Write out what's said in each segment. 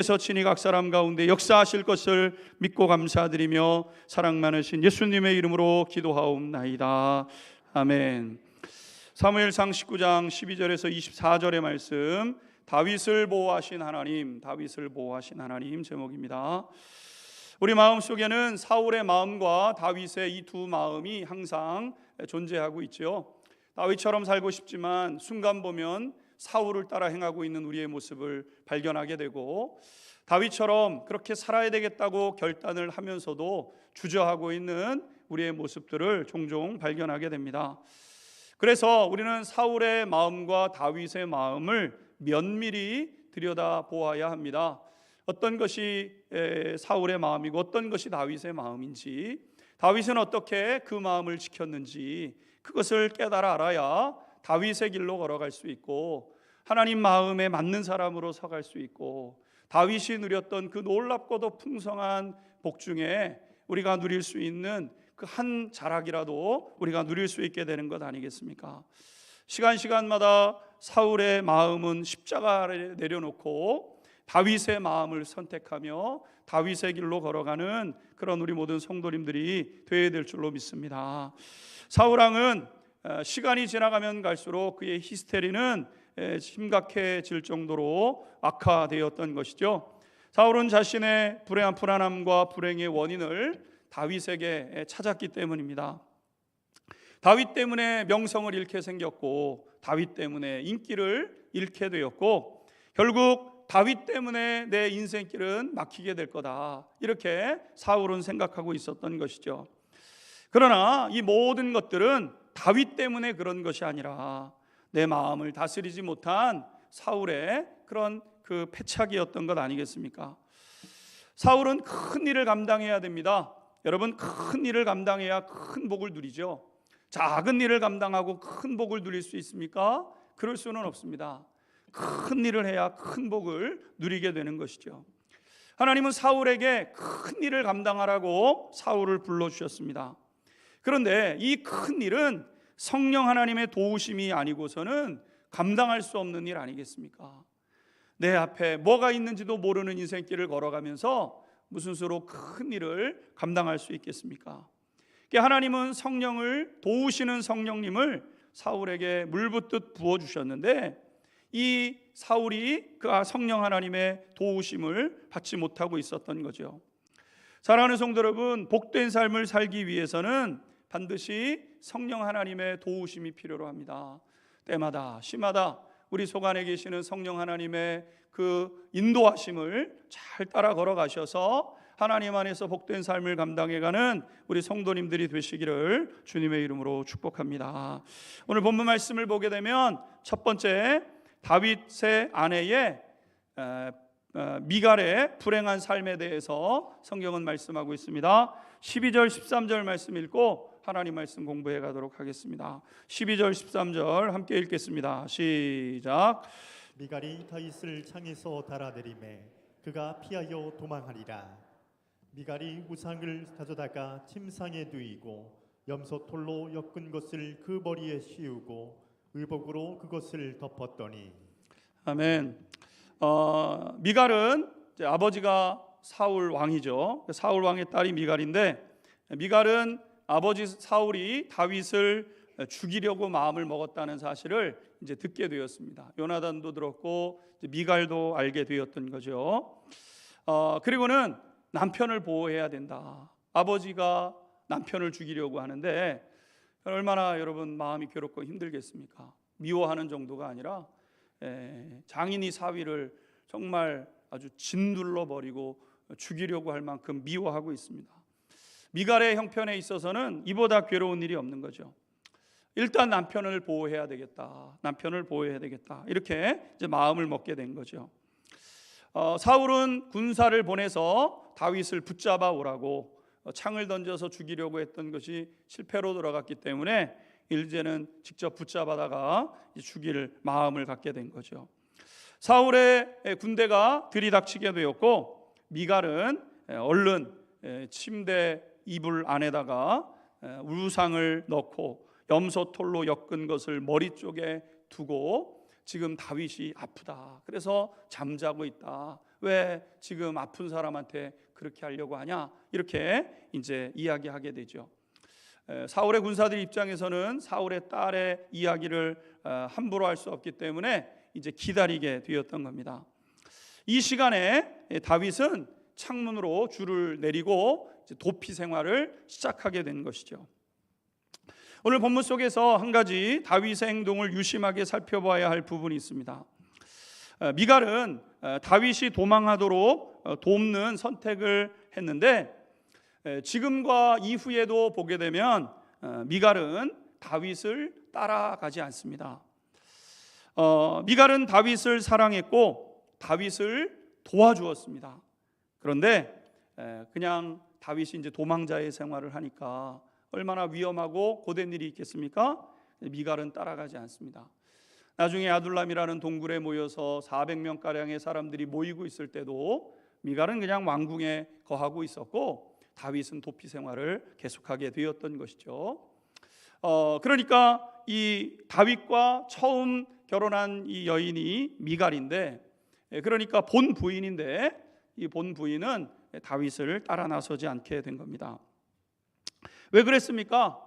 그래서 친히 각 사람 가운데 역사하실 것을 믿고 감사드리며 사랑 많으신 예수님의 이름으로 기도하옵나이다. 아멘. 사무엘상 19장 12절에서 24절의 말씀, 다윗을 보호하신 하나님, 다윗을 보호하신 하나님 제목입니다. 우리 마음속에는 사울의 마음과 다윗의 이 두 마음이 항상 존재하고 있죠. 다윗처럼 살고 싶지만 순간 보면 사울을 따라 행하고 있는 우리의 모습을 발견하게 되고, 다윗처럼 그렇게 살아야 되겠다고 결단을 하면서도 주저하고 있는 우리의 모습들을 종종 발견하게 됩니다. 그래서 우리는 사울의 마음과 다윗의 마음을 면밀히 들여다보아야 합니다. 어떤 것이 사울의 마음이고 어떤 것이 다윗의 마음인지, 다윗은 어떻게 그 마음을 지켰는지 그것을 깨달아 알아야 다윗의 길로 걸어갈 수 있고 하나님 마음에 맞는 사람으로 서갈 수 있고, 다윗이 누렸던 그 놀랍고도 풍성한 복 중에 우리가 누릴 수 있는 그 한 자락이라도 우리가 누릴 수 있게 되는 것 아니겠습니까? 시간마다 사울의 마음은 십자가를 내려놓고 다윗의 마음을 선택하며 다윗의 길로 걸어가는 그런 우리 모든 성도님들이 되어야 될 줄로 믿습니다. 사울왕은 시간이 지나가면 갈수록 그의 히스테리는 심각해질 정도로 악화되었던 것이죠. 사울은 자신의 불안함과 불행의 원인을 다윗에게 찾았기 때문입니다. 다윗 때문에 명성을 잃게 생겼고, 다윗 때문에 인기를 잃게 되었고, 결국 다윗 때문에 내 인생길은 막히게 될 거다, 이렇게 사울은 생각하고 있었던 것이죠. 그러나 이 모든 것들은 다윗 때문에 그런 것이 아니라 내 마음을 다스리지 못한 사울의 그런 그 패착이었던 것 아니겠습니까? 사울은 큰 일을 감당해야 됩니다. 여러분, 큰 일을 감당해야 큰 복을 누리죠. 작은 일을 감당하고 큰 복을 누릴 수 있습니까? 그럴 수는 없습니다. 큰 일을 해야 큰 복을 누리게 되는 것이죠. 하나님은 사울에게 큰 일을 감당하라고 사울을 불러주셨습니다. 그런데 이 큰 일은 성령 하나님의 도우심이 아니고서는 감당할 수 없는 일 아니겠습니까? 내 앞에 뭐가 있는지도 모르는 인생길을 걸어가면서 무슨 수로 큰 일을 감당할 수 있겠습니까? 하나님은 성령을 도우시는 성령님을 사울에게 물붓듯 부어주셨는데, 이 사울이 그 성령 하나님의 도우심을 받지 못하고 있었던 거죠. 사랑하는 성도 여러분, 복된 삶을 살기 위해서는 반드시 성령 하나님의 도우심이 필요로 합니다. 때마다 시마다 우리 속 안에 계시는 성령 하나님의 그 인도하심을 잘 따라 걸어가셔서 하나님 안에서 복된 삶을 감당해가는 우리 성도님들이 되시기를 주님의 이름으로 축복합니다. 오늘 본문 말씀을 보게 되면 첫 번째, 다윗의 아내의 미갈의 불행한 삶에 대해서 성경은 말씀하고 있습니다. 12절 13절 말씀 읽고 하나님 말씀 공부해 가도록 하겠습니다. 12절 13절 함께 읽겠습니다. 시작. 미갈이 다윗을 창에서 달아내리매 그가 피하여 도망하리라. 미갈이 우상을 가져다가 침상에 누이고 염소털로 엮은 것을 그 머리에 씌우고 의복으로 그것을 덮었더니. 아멘. 미갈은 아버지가 사울 왕이죠. 사울 왕의 딸이 미갈인데, 미갈은 아버지 사울이 다윗을 죽이려고 마음을 먹었다는 사실을 이제 듣게 되었습니다. 요나단도 들었고 미갈도 알게 되었던 거죠. 그리고는 남편을 보호해야 된다. 아버지가 남편을 죽이려고 하는데 얼마나 여러분 마음이 괴롭고 힘들겠습니까? 미워하는 정도가 아니라 장인이 사위를 정말 아주 짓눌러 버리고 죽이려고 할 만큼 미워하고 있습니다. 미갈의 형편에 있어서는 이보다 괴로운 일이 없는 거죠. 일단 남편을 보호해야 되겠다. 남편을 보호해야 되겠다. 이렇게 이제 마음을 먹게 된 거죠. 사울은 군사를 보내서 다윗을 붙잡아 오라고 창을 던져서 죽이려고 했던 것이 실패로 돌아갔기 때문에 이제는 직접 붙잡아다가 죽일 마음을 갖게 된 거죠. 사울의 군대가 들이닥치게 되었고, 미갈은 얼른 침대 이불 안에다가 우상을 넣고 염소털로 엮은 것을 머리 쪽에 두고 지금 다윗이 아프다, 그래서 잠자고 있다, 왜 지금 아픈 사람한테 그렇게 하려고 하냐? 이렇게 이제 이야기하게 되죠. 사울의 군사들 입장에서는 사울의 딸의 이야기를 함부로 할 수 없기 때문에 이제 기다리게 되었던 겁니다. 이 시간에 다윗은 창문으로 줄을 내리고 도피 생활을 시작하게 된 것이죠. 오늘 본문 속에서 한 가지 다윗의 행동을 유심하게 살펴봐야 할 부분이 있습니다. 미갈은 다윗이 도망하도록 돕는 선택을 했는데 지금과 이후에도 보게 되면 미갈은 다윗을 따라가지 않습니다. 미갈은 다윗을 사랑했고 다윗을 도와주었습니다. 그런데 그냥 다윗이 이제 도망자의 생활을 하니까 얼마나 위험하고 고된 일이 있겠습니까? 미갈은 따라가지 않습니다. 나중에 아둘람이라는 동굴에 모여서 400명 가량의 사람들이 모이고 있을 때도 미갈은 그냥 왕궁에 거하고 있었고 다윗은 도피 생활을 계속하게 되었던 것이죠. 그러니까 이 다윗과 처음 결혼한 이 여인이 미갈인데, 그러니까 본 부인인데 이 본 부인은 다윗을 따라 나서지 않게 된 겁니다. 왜 그랬습니까?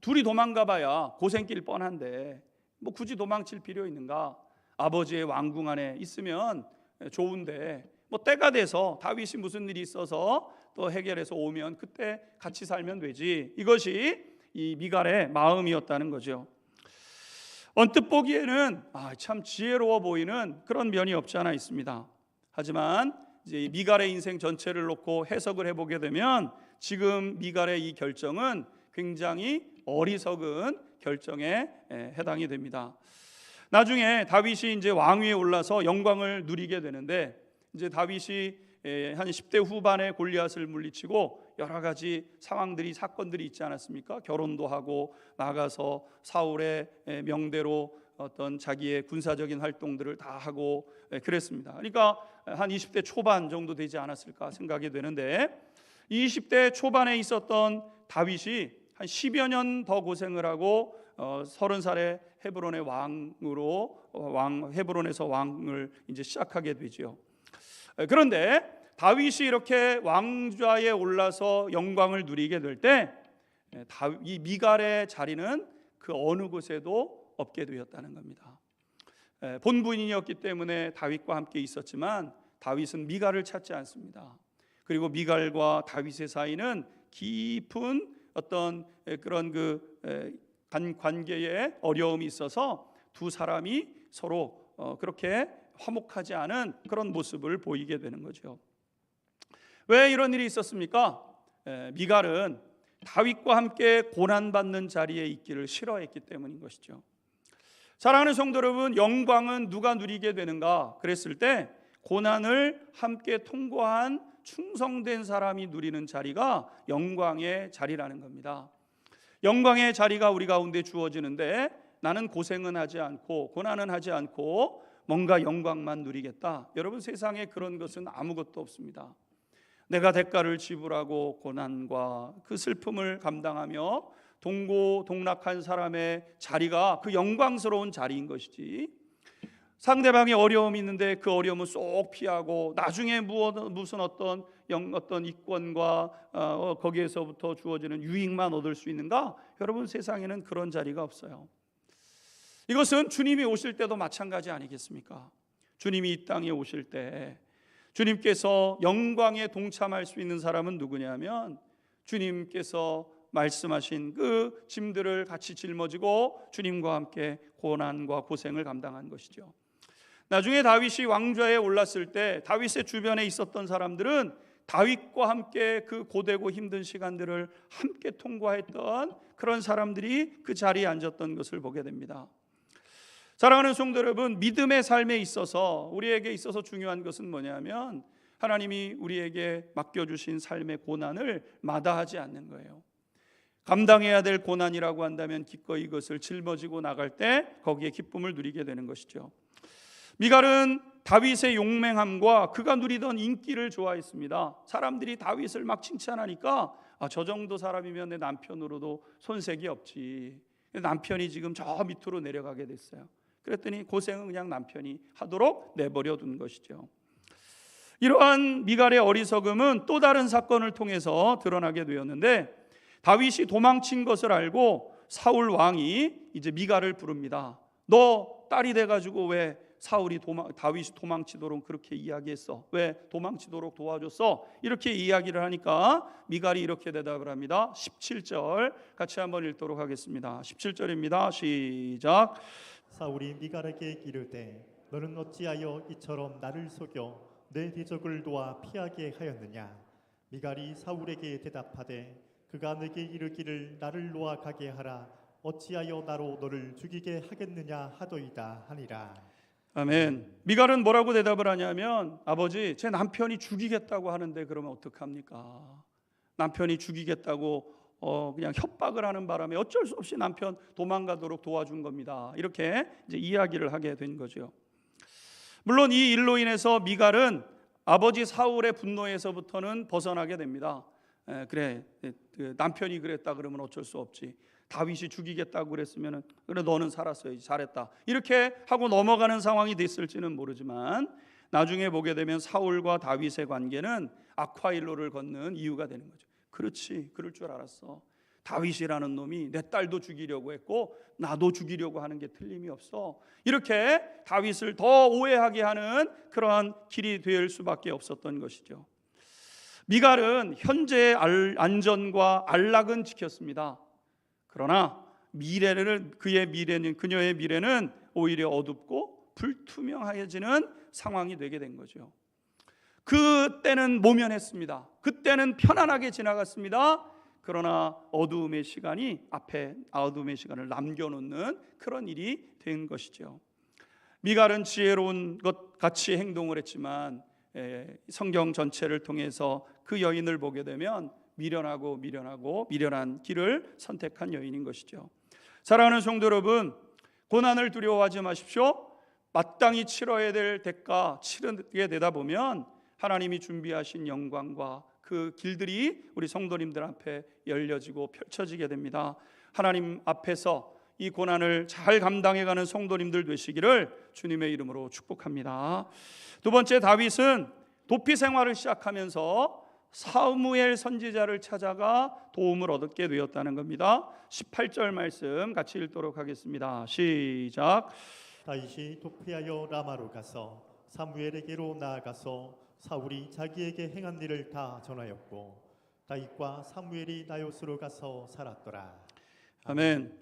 둘이 도망가봐야 고생길 뻔한데 뭐 굳이 도망칠 필요 있는가? 아버지의 왕궁 안에 있으면 좋은데 뭐 때가 돼서 다윗이 무슨 일이 있어서 또 해결해서 오면 그때 같이 살면 되지. 이것이 이 미갈의 마음이었다는 거죠. 언뜻 보기에는 참 지혜로워 보이는 그런 면이 없지 않아 있습니다. 하지만 이제 미갈의 인생 전체를 놓고 해석을 해보게 되면 지금 미갈의 이 결정은 굉장히 어리석은 결정에 해당이 됩니다. 나중에 다윗이 이제 왕위에 올라서 영광을 누리게 되는데 이제 다윗이 한 10대 후반에 골리앗을 물리치고 여러 가지 상황들이 사건들이 있지 않았습니까? 결혼도 하고 나가서 사울의 명대로 어떤 자기의 군사적인 활동들을 다 하고 그랬습니다. 그러니까 한 20대 초반 정도 되지 않았을까 생각이 되는데 20대 초반에 있었던 다윗이 한 10여 년 더 고생을 하고 30살에 헤브론의 헤브론에서 왕을 이제 시작하게 되죠. 그런데 다윗이 이렇게 왕좌에 올라서 영광을 누리게 될 때 이 미갈의 자리는 그 어느 곳에도 없게 되었다는 겁니다. 본부인이었기 때문에 다윗과 함께 있었지만 다윗은 미갈을 찾지 않습니다. 그리고 미갈과 다윗의 사이는 깊은 어떤 그런 관계에 어려움이 있어서 두 사람이 서로 그렇게 화목하지 않은 그런 모습을 보이게 되는 거죠. 왜 이런 일이 있었습니까? 미갈은 다윗과 함께 고난받는 자리에 있기를 싫어했기 때문인 것이죠. 사랑하는 성도 여러분, 영광은 누가 누리게 되는가? 그랬을 때 고난을 함께 통과한 충성된 사람이 누리는 자리가 영광의 자리라는 겁니다. 영광의 자리가 우리 가운데 주어지는데 나는 고생은 하지 않고 고난은 하지 않고 뭔가 영광만 누리겠다. 여러분, 세상에 그런 것은 아무것도 없습니다. 내가 대가를 지불하고 고난과 그 슬픔을 감당하며 동고동락한 사람의 자리가 그 영광스러운 자리인 것이지, 상대방이 어려움이 있는데 그 어려움을 쏙 피하고 나중에 무슨 어떤 이권과 거기에서부터 주어지는 유익만 얻을 수 있는가? 여러분, 세상에는 그런 자리가 없어요. 이것은 주님이 오실 때도 마찬가지 아니겠습니까? 주님이 이 땅에 오실 때 주님께서 영광에 동참할 수 있는 사람은 누구냐면 주님께서 말씀하신 그 짐들을 같이 짊어지고 주님과 함께 고난과 고생을 감당한 것이죠. 나중에 다윗이 왕좌에 올랐을 때 다윗의 주변에 있었던 사람들은 다윗과 함께 그 고되고 힘든 시간들을 함께 통과했던 그런 사람들이 그 자리에 앉았던 것을 보게 됩니다. 사랑하는 성도 여러분, 믿음의 삶에 있어서 우리에게 있어서 중요한 것은 뭐냐면 하나님이 우리에게 맡겨주신 삶의 고난을 마다하지 않는 거예요. 감당해야 될 고난이라고 한다면 기꺼이 이것을 짊어지고 나갈 때 거기에 기쁨을 누리게 되는 것이죠. 미갈은 다윗의 용맹함과 그가 누리던 인기를 좋아했습니다. 사람들이 다윗을 막 칭찬하니까 저 정도 사람이면 내 남편으로도 손색이 없지. 남편이 지금 저 밑으로 내려가게 됐어요. 그랬더니 고생은 그냥 남편이 하도록 내버려 둔 것이죠. 이러한 미갈의 어리석음은 또 다른 사건을 통해서 드러나게 되었는데, 다윗이 도망친 것을 알고 사울 왕이 이제 미갈을 부릅니다. 너 딸이 돼가지고 왜 다윗이 도망치도록 그렇게 이야기했어? 왜 도망치도록 도와줬어? 이렇게 이야기를 하니까 미갈이 이렇게 대답을 합니다. 17절 같이 한번 읽도록 하겠습니다. 17절입니다. 시작. 사울이 미갈에게 이르되 너는 어찌하여 이처럼 나를 속여 내 대적을 도와 피하게 하였느냐? 미갈이 사울에게 대답하되 그가 내게 이르기를 나를 놓아 가게 하라. 어찌하여 나로 너를 죽이게 하겠느냐 하더이다 하니라. 아멘. 미갈은 뭐라고 대답을 하냐면, 아버지, 제 남편이 죽이겠다고 하는데 그러면 어떡합니까? 남편이 죽이겠다고 그냥 협박을 하는 바람에 어쩔 수 없이 남편 도망가도록 도와준 겁니다. 이렇게 이제 이야기를 하게 된 거죠. 물론 이 일로 인해서 미갈은 아버지 사울의 분노에서부터는 벗어나게 됩니다. 그래, 남편이 그랬다 그러면 어쩔 수 없지. 다윗이 죽이겠다고 그랬으면 그래 너는 살았어야지, 잘했다, 이렇게 하고 넘어가는 상황이 됐을지는 모르지만, 나중에 보게 되면 사울과 다윗의 관계는 악화일로를 걷는 이유가 되는 거죠. 그렇지, 그럴 줄 알았어. 다윗이라는 놈이 내 딸도 죽이려고 했고 나도 죽이려고 하는 게 틀림이 없어. 이렇게 다윗을 더 오해하게 하는 그러한 길이 될 수밖에 없었던 것이죠. 미갈은 현재의 안전과 안락은 지켰습니다. 그러나 그녀의 미래는 오히려 어둡고 불투명해지는 상황이 되게 된 거죠. 그때는 모면했습니다. 그때는 편안하게 지나갔습니다. 그러나 어두움의 시간을 남겨놓는 그런 일이 된 것이죠. 미갈은 지혜로운 것 같이 행동을 했지만 성경 전체를 통해서 그 여인을 보게 되면 미련한 길을 선택한 여인인 것이죠. 사랑하는 성도 여러분, 고난을 두려워하지 마십시오. 마땅히 치러야 될 대가 치르게 되다 보면 하나님이 준비하신 영광과 그 길들이 우리 성도님들 앞에 열려지고 펼쳐지게 됩니다. 하나님 앞에서 이 고난을 잘 감당해가는 성도님들 되시기를 주님의 이름으로 축복합니다. 두 번째, 다윗은 도피 생활을 시작하면서 사무엘 선지자를 찾아가 도움을 얻게 되었다는 겁니다. 18절 말씀 같이 읽도록 하겠습니다. 시작. 다윗이 도피하여 라마로 가서 사무엘에게로 나아가서 사울이 자기에게 행한 일을 다 전하였고 다윗과 사무엘이 나요스로 가서 살았더라. 아멘.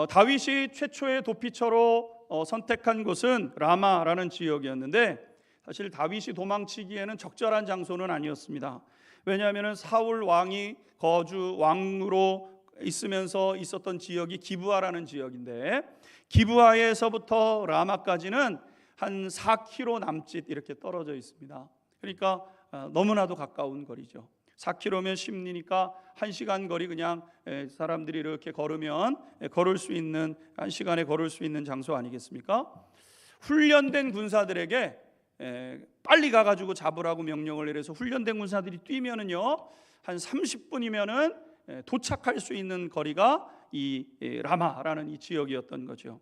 다윗이 최초의 도피처로 선택한 곳은 라마라는 지역이었는데, 사실 다윗이 도망치기에는 적절한 장소는 아니었습니다. 왜냐하면 사울 왕이 왕으로 있으면서 있었던 지역이 기브아라는 지역인데, 기브아에서부터 라마까지는 한 4km 남짓 이렇게 떨어져 있습니다. 그러니까 너무나도 가까운 거리죠. 4km면 10리니까 1시간 거리, 그냥 사람들이 이렇게 걸으면 걸을 수 있는, 1시간에 걸을 수 있는 장소 아니겠습니까? 훈련된 군사들에게 빨리 가가지고 잡으라고 명령을 내려서 훈련된 군사들이 뛰면은요, 한 30분이면은 도착할 수 있는 거리가 이 라마라는 이 지역이었던 거죠.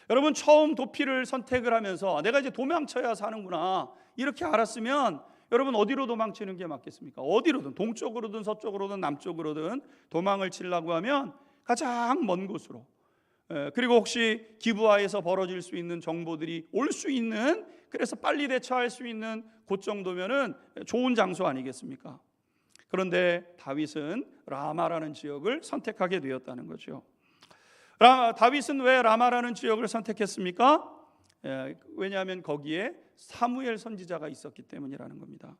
여러분, 처음 도피를 선택을 하면서 내가 이제 도망쳐야 사는구나 이렇게 알았으면 여러분 어디로 도망치는 게 맞겠습니까? 어디로든, 동쪽으로든 서쪽으로든 남쪽으로든 도망을 치려고 하면 가장 먼 곳으로, 그리고 혹시 기브아에서 벌어질 수 있는 정보들이 올 수 있는, 그래서 빨리 대처할 수 있는 곳 정도면은 좋은 장소 아니겠습니까? 그런데 다윗은 라마라는 지역을 선택하게 되었다는 거죠. 다윗은 왜 라마라는 지역을 선택했습니까? 왜냐하면 거기에 사무엘 선지자가 있었기 때문이라는 겁니다.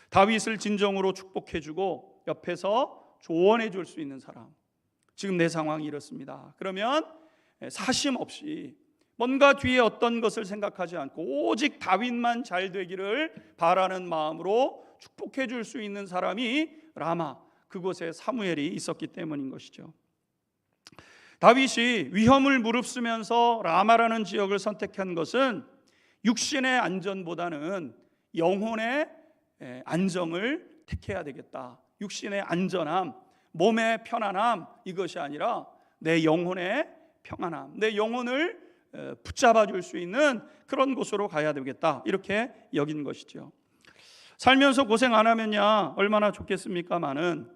다윗을 진정으로 축복해주고 옆에서 조언해 줄 수 있는 사람, 지금 내 상황이 이렇습니다. 그러면 사심 없이 뭔가 뒤에 어떤 것을 생각하지 않고 오직 다윗만 잘 되기를 바라는 마음으로 축복해 줄 수 있는 사람이 라마, 그곳에 사무엘이 있었기 때문인 것이죠. 다윗이 위험을 무릅쓰면서 라마라는 지역을 선택한 것은 육신의 안전보다는 영혼의 안정을 택해야 되겠다. 육신의 안전함, 몸의 편안함, 이것이 아니라 내 영혼의 평안함, 내 영혼을 붙잡아 줄 수 있는 그런 곳으로 가야 되겠다, 이렇게 여긴 것이죠. 살면서 고생 안 하면야 얼마나 좋겠습니까마는,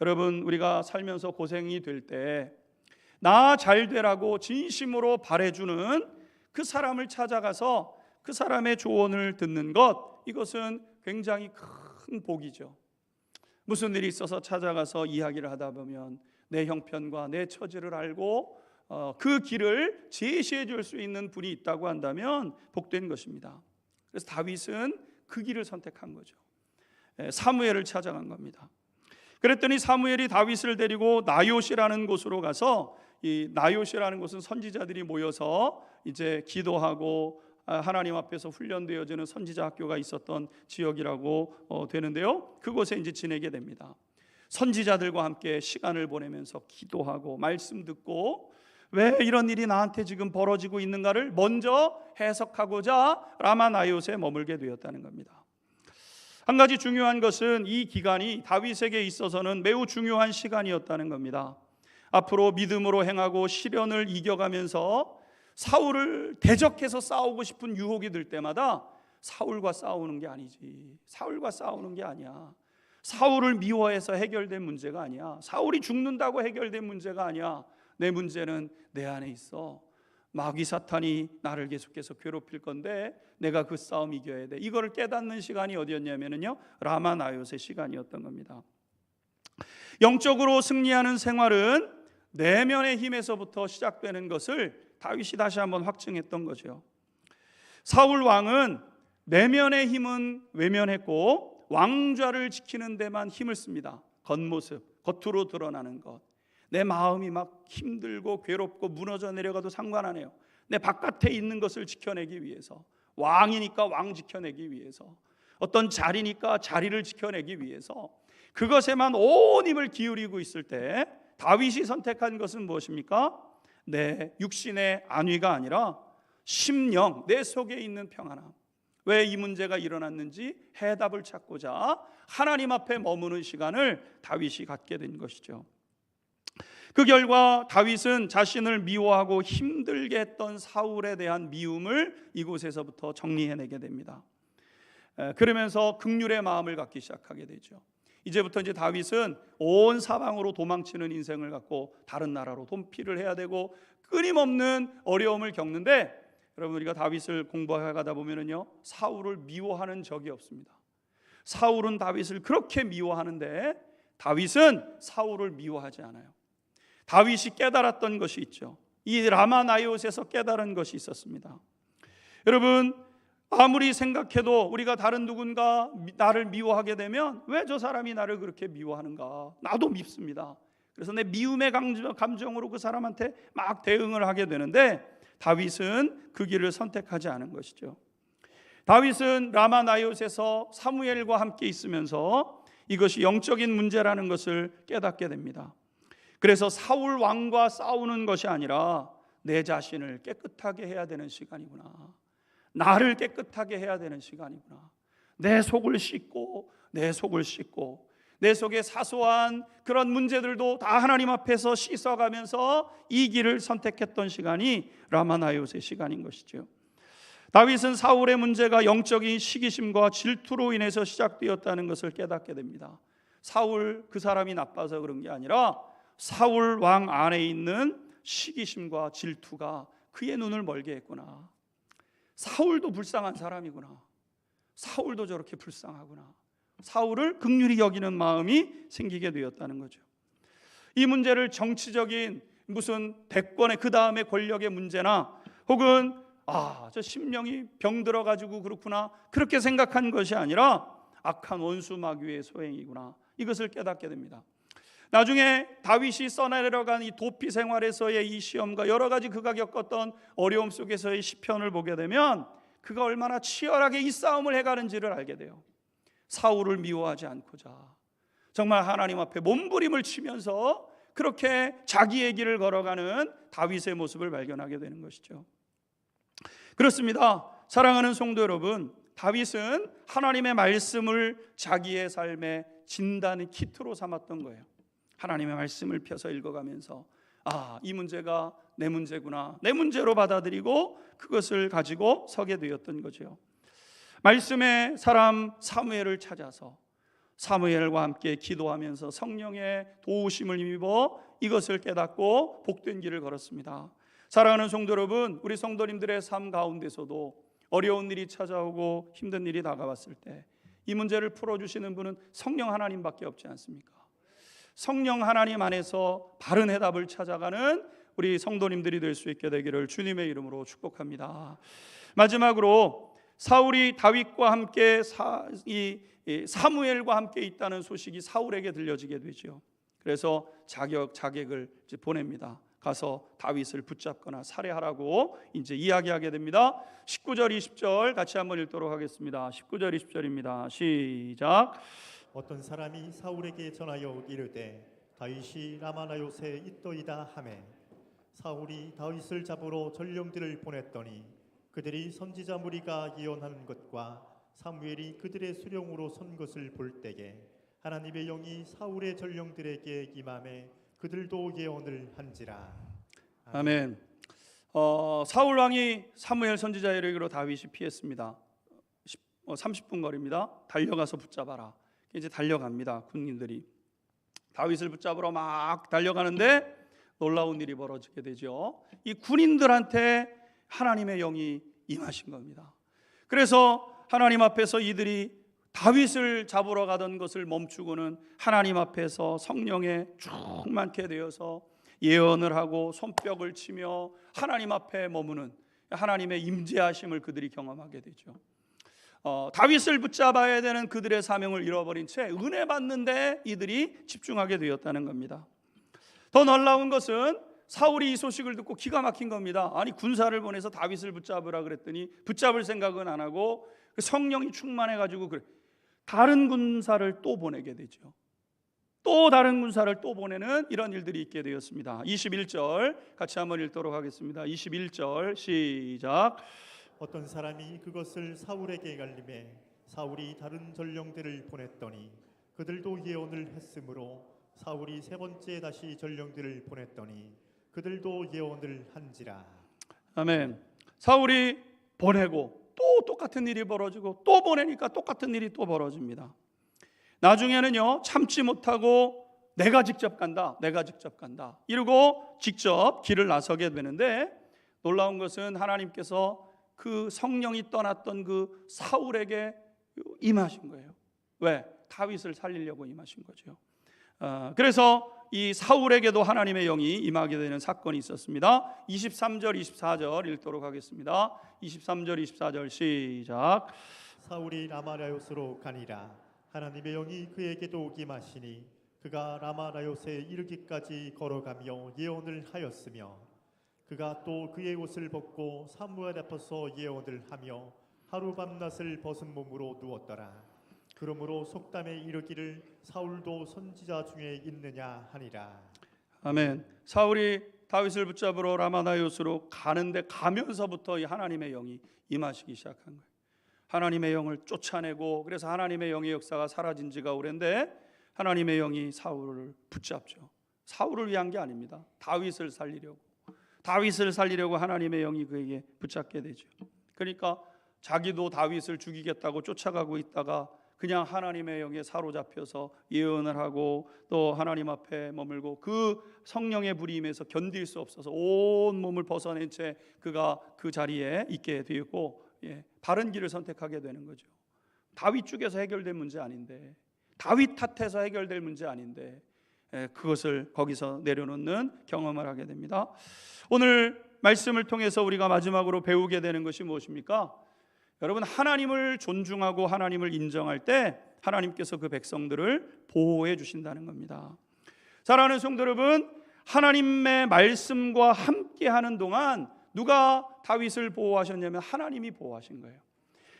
여러분, 우리가 살면서 고생이 될 때 나 잘 되라고 진심으로 바래주는 그 사람을 찾아가서 그 사람의 조언을 듣는 것, 이것은 굉장히 큰 복이죠. 무슨 일이 있어서 찾아가서 이야기를 하다 보면 내 형편과 내 처지를 알고 그 길을 제시해 줄 수 있는 분이 있다고 한다면 복된 것입니다. 그래서 다윗은 그 길을 선택한 거죠. 사무엘을 찾아간 겁니다. 그랬더니 사무엘이 다윗을 데리고 나요시라는 곳으로 가서, 이 나요시라는 곳은 선지자들이 모여서 이제 기도하고 하나님 앞에서 훈련되어지는 선지자 학교가 있었던 지역이라고 되는데요, 그곳에 이제 지내게 됩니다. 선지자들과 함께 시간을 보내면서 기도하고 말씀 듣고 왜 이런 일이 나한테 지금 벌어지고 있는가를 먼저 해석하고자 라마 나요시에 머물게 되었다는 겁니다. 한 가지 중요한 것은 이 기간이 다윗에게 있어서는 매우 중요한 시간이었다는 겁니다. 앞으로 믿음으로 행하고 시련을 이겨가면서 사울을 대적해서 싸우고 싶은 유혹이 들 때마다 사울과 싸우는 게 아니지, 사울과 싸우는 게 아니야, 사울을 미워해서 해결된 문제가 아니야, 사울이 죽는다고 해결된 문제가 아니야, 내 문제는 내 안에 있어. 마귀 사탄이 나를 계속해서 괴롭힐 건데 내가 그 싸움 이겨야 돼. 이거를 깨닫는 시간이 어디였냐면요, 라마 나요시 시간이었던 겁니다. 영적으로 승리하는 생활은 내면의 힘에서부터 시작되는 것을 다윗이 다시 한번 확증했던 거죠. 사울 왕은 내면의 힘은 외면했고 왕좌를 지키는 데만 힘을 씁니다. 겉모습, 겉으로 드러나는 것. 내 마음이 막 힘들고 괴롭고 무너져 내려가도 상관 안 해요. 내 바깥에 있는 것을 지켜내기 위해서, 왕이니까 왕 지켜내기 위해서, 어떤 자리니까 자리를 지켜내기 위해서 그것에만 온 힘을 기울이고 있을 때 다윗이 선택한 것은 무엇입니까? 내 육신의 안위가 아니라 심령, 내 속에 있는 평안함. 왜 이 문제가 일어났는지 해답을 찾고자 하나님 앞에 머무는 시간을 다윗이 갖게 된 것이죠. 그 결과 다윗은 자신을 미워하고 힘들게 했던 사울에 대한 미움을 이곳에서부터 정리해내게 됩니다. 그러면서 긍휼의 마음을 갖기 시작하게 되죠. 이제부터 이제 다윗은 온 사방으로 도망치는 인생을 갖고 다른 나라로 돈피를 해야 되고 끊임없는 어려움을 겪는데, 여러분, 우리가 다윗을 공부해 가다 보면은요, 사울을 미워하는 적이 없습니다. 사울은 다윗을 그렇게 미워하는데 다윗은 사울을 미워하지 않아요. 다윗이 깨달았던 것이 있죠. 이 라마 나요시에서 깨달은 것이 있었습니다. 여러분, 아무리 생각해도 우리가 다른 누군가 나를 미워하게 되면 왜 저 사람이 나를 그렇게 미워하는가, 나도 밉습니다. 그래서 내 미움의 감정으로 그 사람한테 막 대응을 하게 되는데 다윗은 그 길을 선택하지 않은 것이죠. 다윗은 라마 나요시에서 사무엘과 함께 있으면서 이것이 영적인 문제라는 것을 깨닫게 됩니다. 그래서 사울 왕과 싸우는 것이 아니라 내 자신을 깨끗하게 해야 되는 시간이구나, 나를 깨끗하게 해야 되는 시간이구나, 내 속을 씻고 내 속에 사소한 그런 문제들도 다 하나님 앞에서 씻어가면서 이 길을 선택했던 시간이 라마 나요시 시간인 것이죠. 다윗은 사울의 문제가 영적인 시기심과 질투로 인해서 시작되었다는 것을 깨닫게 됩니다. 사울 그 사람이 나빠서 그런 게 아니라 사울 왕 안에 있는 시기심과 질투가 그의 눈을 멀게 했구나. 사울도 불쌍한 사람이구나. 사울도 저렇게 불쌍하구나. 사울을 긍휼히 여기는 마음이 생기게 되었다는 거죠. 이 문제를 정치적인 무슨 대권의 그 다음에 권력의 문제나 혹은 저 심령이 병들어 가지고 그렇구나, 그렇게 생각한 것이 아니라 악한 원수 마귀의 소행이구나, 이것을 깨닫게 됩니다. 나중에 다윗이 써내려간 이 도피 생활에서의 이 시험과 여러 가지 그가 겪었던 어려움 속에서의 시편을 보게 되면 그가 얼마나 치열하게 이 싸움을 해가는지를 알게 돼요. 사울을 미워하지 않고자 정말 하나님 앞에 몸부림을 치면서 그렇게 자기의 길을 걸어가는 다윗의 모습을 발견하게 되는 것이죠. 그렇습니다. 사랑하는 성도 여러분, 다윗은 하나님의 말씀을 자기의 삶의 진단의 키트로 삼았던 거예요. 하나님의 말씀을 펴서 읽어가면서 이 문제가 내 문제구나, 내 문제로 받아들이고 그것을 가지고 서게 되었던 거죠. 말씀의 사람 사무엘을 찾아서 사무엘과 함께 기도하면서 성령의 도우심을 힘입어 이것을 깨닫고 복된 길을 걸었습니다. 사랑하는 성도 여러분, 우리 성도님들의 삶 가운데서도 어려운 일이 찾아오고 힘든 일이 다가왔을 때 이 문제를 풀어주시는 분은 성령 하나님밖에 없지 않습니까? 성령 하나님 안에서 바른 해답을 찾아가는 우리 성도님들이 될 수 있게 되기를 주님의 이름으로 축복합니다. 마지막으로 사울이 다윗과 함께 사무엘과 함께 있다는 소식이 사울에게 들려지게 되죠. 그래서 자객을 보냅니다. 가서 다윗을 붙잡거나 살해하라고 이제 이야기하게 됩니다. 19절 20절 같이 한번 읽도록 하겠습니다. 19절 20절입니다. 시작. 어떤 사람이 사울에게 전하여 이르되 다윗이 라마나요새 있더이다 하매 사울이 다윗을 잡으러 전령들을 보냈더니 그들이 선지자 무리가 예언하는 것과 사무엘이 그들의 수령으로 선 것을 볼 때에 하나님의 영이 사울의 전령들에게 임함에 그들도 예언을 한지라. 아멘. 사울 왕이 사무엘 선지자의 이르기로 다윗이 피했습니다. 30분 거리입니다. 달려가서 붙잡아라. 이제 달려갑니다. 군인들이 다윗을 붙잡으러 막 달려가는데 놀라운 일이 벌어지게 되죠. 이 군인들한테 하나님의 영이 임하신 겁니다. 그래서 하나님 앞에서 이들이 다윗을 잡으러 가던 것을 멈추고는 하나님 앞에서 성령에 충만케 되어서 예언을 하고 손뼉을 치며 하나님 앞에 머무는 하나님의 임재하심을 그들이 경험하게 되죠. 다윗을 붙잡아야 되는 그들의 사명을 잃어버린 채 은혜 받는데 이들이 집중하게 되었다는 겁니다. 더 놀라운 것은 사울이 이 소식을 듣고 기가 막힌 겁니다. 아니 군사를 보내서 다윗을 붙잡으라 그랬더니 붙잡을 생각은 안 하고 성령이 충만해가지고 그래. 다른 군사를 또 보내게 되죠. 또 다른 군사를 또 보내는 이런 일들이 있게 되었습니다. 21절 같이 한번 읽도록 하겠습니다. 21절 시작. 어떤 사람이 그것을 사울에게 알림해 사울이 다른 전령들을 보냈더니 그들도 예언을 했으므로 사울이 세 번째 다시 전령들을 보냈더니 그들도 예언을 한지라. 아멘. 사울이 보내고 또 똑같은 일이 벌어지고 또 보내니까 똑같은 일이 또 벌어집니다. 나중에는요 참지 못하고 내가 직접 간다 이러고 직접 길을 나서게 되는데 놀라운 것은 하나님께서 그 성령이 떠났던 그 사울에게 임하신 거예요. 왜? 다윗을 살리려고 임하신 거죠. 그래서 이 사울에게도 하나님의 영이 임하게 되는 사건이 있었습니다. 23절 24절 읽도록 하겠습니다. 23절 24절 시작. 사울이 라마라요스로 가니라. 하나님의 영이 그에게도 임하시니 그가 라마라요스에 이르기까지 걸어가며 예언을 하였으며 그가 또 그의 옷을 벗고 사무엘 앞에서 예언을 하며 하루 밤낮을 벗은 몸으로 누웠더라. 그러므로 속담에 이르기를 사울도 선지자 중에 있느냐 하니라. 아멘. 사울이 다윗을 붙잡으러 라마나요스로 가는데 가면서부터 이 하나님의 영이 임하시기 시작한 거예요. 하나님의 영을 쫓아내고 그래서 하나님의 영의 역사가 사라진 지가 오랜데 하나님의 영이 사울을 붙잡죠. 사울을 위한 게 아닙니다. 다윗을 살리려고 하나님의 영이 그에게 붙잡게 되죠. 그러니까 자기도 다윗을 죽이겠다고 쫓아가고 있다가 그냥 하나님의 영에 사로잡혀서 예언을 하고 또 하나님 앞에 머물고 그 성령의 불이 임해서 견딜 수 없어서 온 몸을 벗어낸 채 그가 그 자리에 있게 되었고 바른 길을 선택하게 되는 거죠. 다윗 쪽에서 해결된 문제 아닌데 다윗 탓해서 해결될 문제 아닌데 그것을 거기서 내려놓는 경험을 하게 됩니다. 오늘 말씀을 통해서 우리가 마지막으로 배우게 되는 것이 무엇입니까? 여러분 하나님을 존중하고 하나님을 인정할 때 하나님께서 그 백성들을 보호해 주신다는 겁니다. 사랑하는 성도 여러분, 하나님의 말씀과 함께하는 동안 누가 다윗을 보호하셨냐면 하나님이 보호하신 거예요.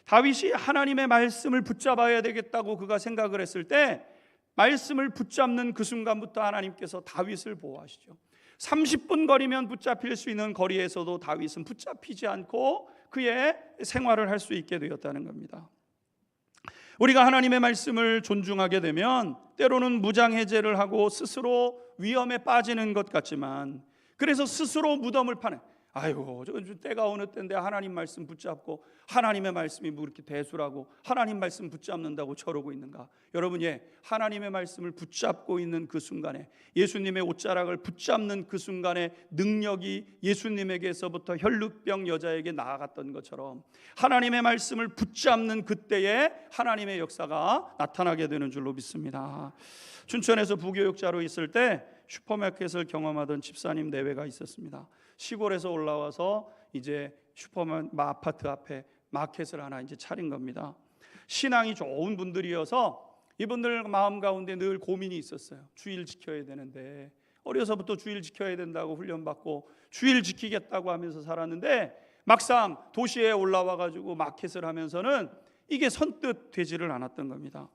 다윗이 하나님의 말씀을 붙잡아야 되겠다고 그가 생각을 했을 때 말씀을 붙잡는 그 순간부터 하나님께서 다윗을 보호하시죠. 30분 거리면 붙잡힐 수 있는 거리에서도 다윗은 붙잡히지 않고 그의 생활을 할 수 있게 되었다는 겁니다. 우리가 하나님의 말씀을 존중하게 되면 때로는 무장해제를 하고 스스로 위험에 빠지는 것 같지만 그래서 스스로 무덤을 파는 아이고, 저 때가 어느 때인데 하나님 말씀 붙잡고 하나님의 말씀이 뭐 이렇게 대수라고 하나님 말씀 붙잡는다고 저러고 있는가? 여러분, 하나님의 말씀을 붙잡고 있는 그 순간에, 예수님의 옷자락을 붙잡는 그 순간에 능력이 예수님에게서부터 혈루병 여자에게 나아갔던 것처럼 하나님의 말씀을 붙잡는 그때에 하나님의 역사가 나타나게 되는 줄로 믿습니다. 춘천에서 부교육자로 있을 때 슈퍼마켓을 경험하던 집사님 내외가 있었습니다. 시골에서 올라와서 이제 아파트 앞에 마켓을 하나 이제 차린 겁니다. 신앙이 좋은 분들이어서 이분들 마음 가운데 늘 고민이 있었어요. 주일 지켜야 되는데, 어려서부터 주일 지켜야 된다고 훈련받고 주일 지키겠다고 하면서 살았는데, 막상 도시에 올라와 가지고 마켓을 하면서는 이게 선뜻 되지를 않았던 겁니다.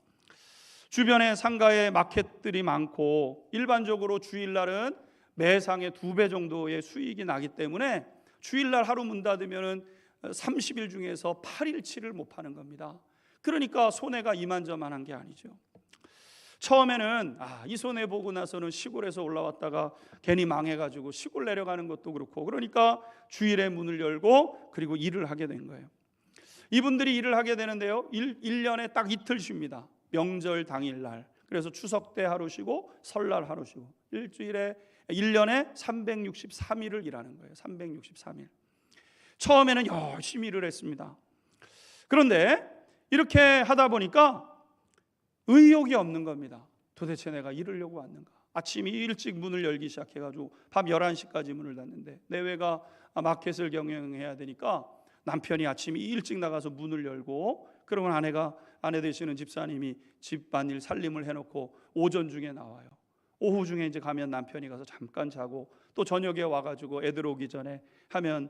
주변에 상가에 마켓들이 많고 일반적으로 주일날은 매상의 2배 정도의 수익이 나기 때문에 주일날 하루 문 닫으면 30일 중에서 8일치를 못 파는 겁니다. 그러니까 손해가 이만저만한 게 아니죠. 처음에는 이 손해 보고 나서는 시골에서 올라왔다가 괜히 망해가지고 시골 내려가는 것도 그렇고, 그러니까 주일에 문을 열고 그리고 일을 하게 된 거예요. 이분들이 일을 하게 되는데요, 1년에 딱 이틀 쉽니다. 명절 당일날. 그래서 추석 때 하루 쉬고 설날 하루 쉬고, 일주일에 1년에 363일을 일하는 거예요. 363일. 처음에는 열심히 일을 했습니다. 그런데 이렇게 하다 보니까 의욕이 없는 겁니다. 도대체 내가 이러려고 왔는가? 아침이 일찍 문을 열기 시작해가지고 밤 11시까지 문을 닫는데, 내외가 마켓을 경영해야 되니까 남편이 아침이 일찍 나가서 문을 열고, 그러면 아내 되시는 집사님이 집안일 살림을 해놓고 오전 중에 나와요. 오후 중에 이제 가면 남편이 가서 잠깐 자고, 또 저녁에 와가지고 애들 오기 전에 하면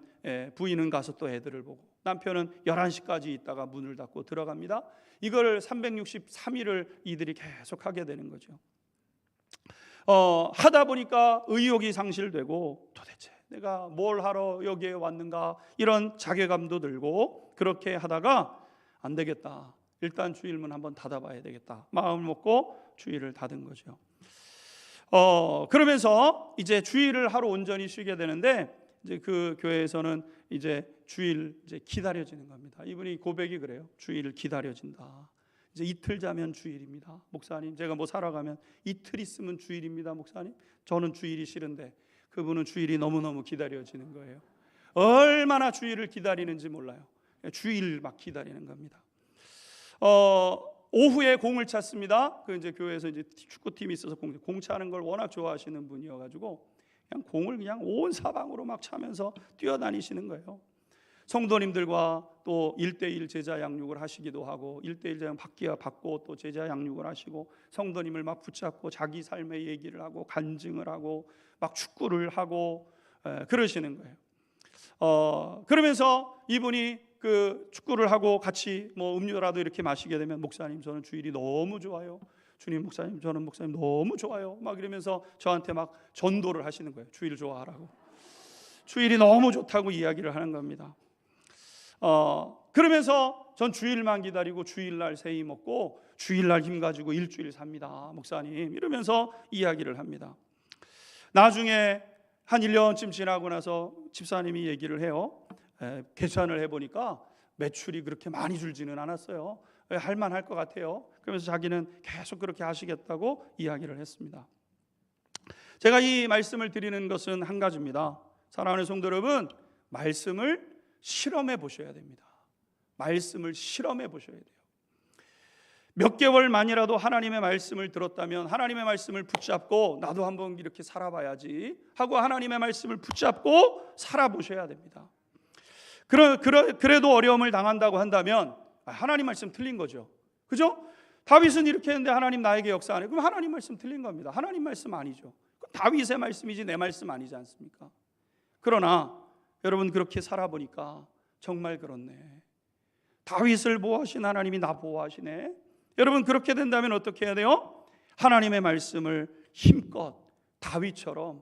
부인은 가서 또 애들을 보고, 남편은 11시까지 있다가 문을 닫고 들어갑니다. 이걸 363일을 이들이 계속 하게 되는 거죠. 하다 보니까 의욕이 상실되고, 도대체 내가 뭘 하러 여기에 왔는가, 이런 자괴감도 들고, 그렇게 하다가 안 되겠다, 일단 주일문 한번 닫아봐야 되겠다 마음을 먹고 주일을 닫은 거죠. 그러면서 이제 주일을 하루 온전히 쉬게 되는데, 이제 그 교회에서는 이제 주일 이제 기다려지는 겁니다. 이분이 고백이 그래요. 주일을 기다려진다. 이제 이틀 자면 주일입니다. 목사님, 제가 뭐 살아가면 이틀 있으면 주일입니다. 목사님, 저는 주일이 싫은데 그분은 주일이 너무너무 기다려지는 거예요. 얼마나 주일을 기다리는지 몰라요. 주일 막 기다리는 겁니다. 오후에 공을 찼습니다. 그 이제 교회에서 이제 축구팀이 있어서 공 차는 걸 워낙 좋아하시는 분이어가지고 그냥 공을 그냥 온 사방으로 막 차면서 뛰어다니시는 거예요. 성도님들과 또 1:1 제자 양육을 하시기도 하고, 1:1 제자 받고 또 제자 양육을 하시고, 성도님을 막 붙잡고 자기 삶의 얘기를 하고 간증을 하고 막 축구를 하고 그러시는 거예요. 그러면서 이분이 그 축구를 하고 같이 뭐 음료라도 이렇게 마시게 되면, 목사님 저는 주일이 너무 좋아요. 주님, 목사님 저는 목사님 너무 좋아요. 막 이러면서 저한테 막 전도를 하시는 거예요. 주일 좋아하라고. 주일이 너무 좋다고 이야기를 하는 겁니다. 그러면서 전 주일만 기다리고 주일날 세이 먹고 주일날 힘 가지고 일주일 삽니다, 목사님, 이러면서 이야기를 합니다. 나중에 한 1년쯤 지나고 나서 집사님이 얘기를 해요. 계산을 해보니까 매출이 그렇게 많이 줄지는 않았어요. 할만할 것 같아요. 그러면서 자기는 계속 그렇게 하시겠다고 이야기를 했습니다. 제가 이 말씀을 드리는 것은 한 가지입니다. 사랑하는 성도 여러분, 말씀을 실험해 보셔야 됩니다. 말씀을 실험해 보셔야 돼요. 몇 개월만이라도 하나님의 말씀을 들었다면 하나님의 말씀을 붙잡고 나도 한번 이렇게 살아봐야지 하고 하나님의 말씀을 붙잡고 살아보셔야 됩니다. 그래도 어려움을 당한다고 한다면 하나님 말씀 틀린 거죠. 그죠? 다윗은 이렇게 했는데 하나님 나에게 역사 안 해. 그럼 하나님 말씀 틀린 겁니다. 하나님 말씀 아니죠. 그럼 다윗의 말씀이지 내 말씀 아니지 않습니까? 그러나 여러분, 그렇게 살아보니까 정말 그렇네. 다윗을 보호하신 하나님이 나 보호하시네. 여러분, 그렇게 된다면 어떻게 해야 돼요? 하나님의 말씀을 힘껏 다윗처럼,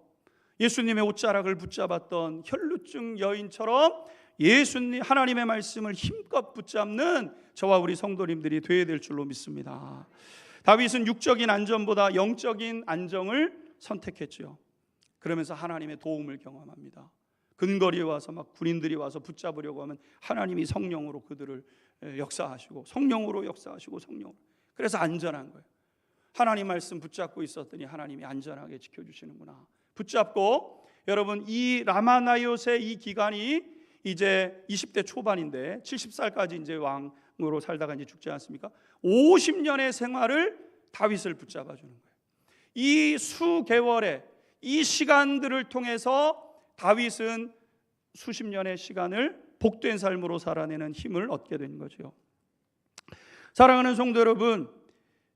예수님의 옷자락을 붙잡았던 혈루증 여인처럼 예수님 하나님의 말씀을 힘껏 붙잡는 저와 우리 성도님들이 되어야 될 줄로 믿습니다. 다윗은 육적인 안전보다 영적인 안정을 선택했죠. 그러면서 하나님의 도움을 경험합니다. 근거리에 와서 막 군인들이 와서 붙잡으려고 하면 하나님이 성령으로 그들을 역사하시고 성령으로 역사하시고 성령으로. 그래서 안전한 거예요. 하나님 말씀 붙잡고 있었더니 하나님이 안전하게 지켜주시는구나. 붙잡고 여러분 이 라마나요세 이 기간이 이제 20대 초반인데 70살까지 이제 왕으로 살다가 이제 죽지 않습니까? 50년의 생활을 다윗을 붙잡아 주는 거예요. 이 수개월의 이 시간들을 통해서 다윗은 수십 년의 시간을 복된 삶으로 살아내는 힘을 얻게 된 거죠. 사랑하는 성도 여러분,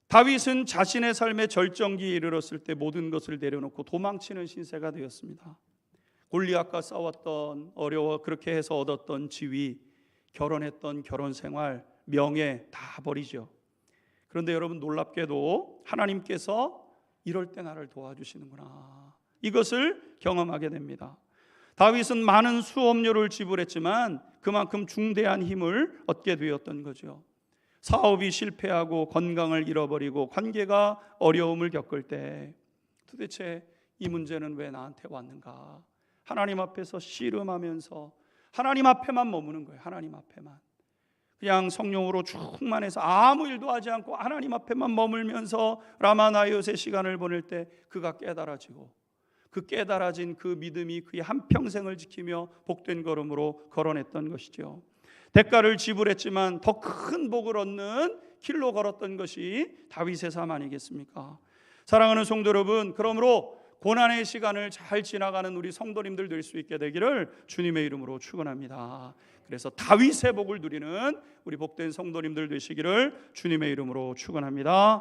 다윗은 자신의 삶의 절정기에 이르렀을 때 모든 것을 내려놓고 도망치는 신세가 되었습니다. 골리앗과 싸웠던 어려워 그렇게 해서 얻었던 지위, 결혼했던 결혼 생활, 명예 다 버리죠. 그런데 여러분 놀랍게도 하나님께서 이럴 때 나를 도와주시는구나. 이것을 경험하게 됩니다. 다윗은 많은 수업료를 지불했지만 그만큼 중대한 힘을 얻게 되었던 거죠. 사업이 실패하고 건강을 잃어버리고 관계가 어려움을 겪을 때 도대체 이 문제는 왜 나한테 왔는가? 하나님 앞에서 씨름하면서 하나님 앞에만 머무는 거예요. 하나님 앞에만. 그냥 성령으로 충만해서 아무 일도 하지 않고 하나님 앞에만 머물면서 라마나요세 시간을 보낼 때 그가 깨달아지고 그 깨달아진 그 믿음이 그의 한평생을 지키며 복된 걸음으로 걸어냈던 것이죠. 대가를 지불했지만 더 큰 복을 얻는 길로 걸었던 것이 다윗의 삶 아니겠습니까? 사랑하는 성도 여러분, 그러므로 고난의 시간을 잘 지나가는 우리 성도님들 될 수 있게 되기를 주님의 이름으로 축원합니다. 그래서 다윗의 복을 누리는 우리 복된 성도님들 되시기를 주님의 이름으로 축원합니다.